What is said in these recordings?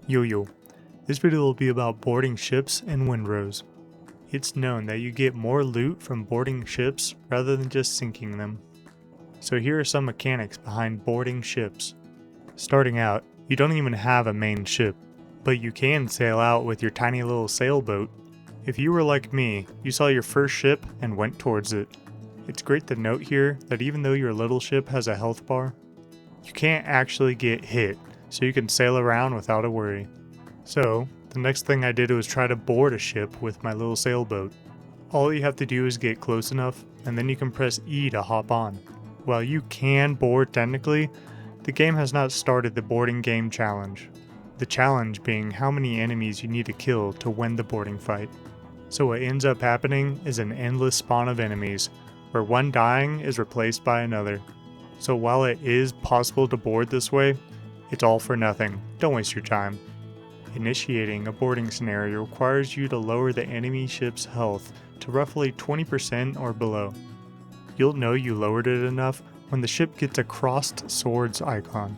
Yo. This video will be about boarding ships in Windrose. It's known that you get more loot from boarding ships rather than just sinking them. So here are some mechanics behind boarding ships. Starting out, you don't even have a main ship, but you can sail out with your tiny little sailboat. If you were like me, you saw your first ship and went towards it. It's great to note here that even though your little ship has a health bar, you can't actually get hit, so you can sail around without a worry. So, the next thing I did was try to board a ship with my little sailboat. All you have to do is get close enough, and then you can press E to hop on. While you can board technically, the game has not started the boarding game challenge. The challenge being how many enemies you need to kill to win the boarding fight. So what ends up happening is an endless spawn of enemies, where one dying is replaced by another. So while it is possible to board this way, it's all for nothing. Don't waste your time. Initiating a boarding scenario requires you to lower the enemy ship's health to roughly 20% or below. You'll know you lowered it enough when the ship gets a crossed swords icon.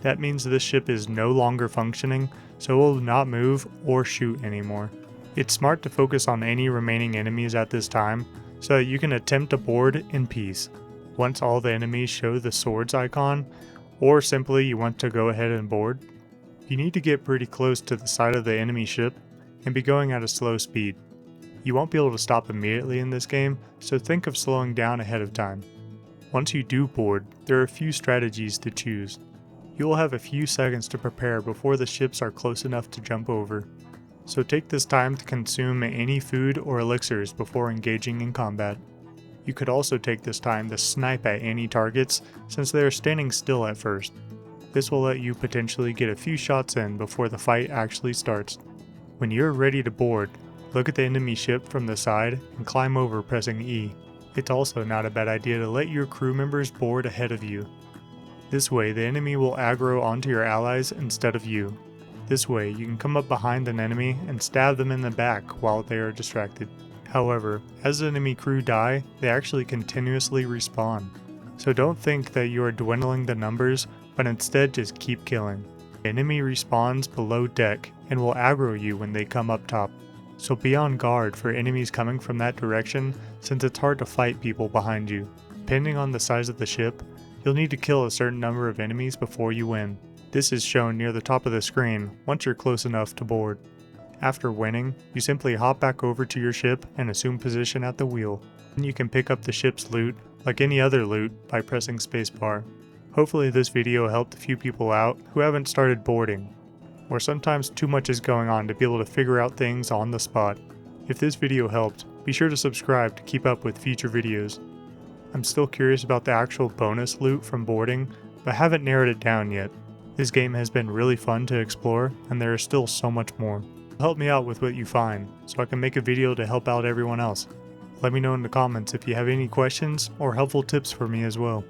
That means this ship is no longer functioning, so it will not move or shoot anymore. It's smart to focus on any remaining enemies at this time, so that you can attempt to board in peace. Once all the enemies show the swords icon, or simply you want to go ahead and board, you need to get pretty close to the side of the enemy ship and be going at a slow speed. You won't be able to stop immediately in this game, so think of slowing down ahead of time. Once you do board, there are a few strategies to choose. You will have a few seconds to prepare before the ships are close enough to jump over. So take this time to consume any food or elixirs before engaging in combat. You could also take this time to snipe at any targets since they are standing still at first. This will let you potentially get a few shots in before the fight actually starts. When you're ready to board, look at the enemy ship from the side and climb over pressing E. It's also not a bad idea to let your crew members board ahead of you. This way the enemy will aggro onto your allies instead of you. This way you can come up behind an enemy and stab them in the back while they are distracted. However, as the enemy crew die, they actually continuously respawn. So don't think that you are dwindling the numbers, but instead just keep killing. The enemy respawns below deck and will aggro you when they come up top. So be on guard for enemies coming from that direction since it's hard to fight people behind you. Depending on the size of the ship, you'll need to kill a certain number of enemies before you win. This is shown near the top of the screen once you're close enough to board. After winning, you simply hop back over to your ship and assume position at the wheel. Then you can pick up the ship's loot, like any other loot, by pressing spacebar. Hopefully this video helped a few people out who haven't started boarding, or sometimes too much is going on to be able to figure out things on the spot. If this video helped, be sure to subscribe to keep up with future videos. I'm still curious about the actual bonus loot from boarding, but haven't narrowed it down yet. This game has been really fun to explore, and there is still so much more. Help me out with what you find, so I can make a video to help out everyone else. Let me know in the comments if you have any questions or helpful tips for me as well.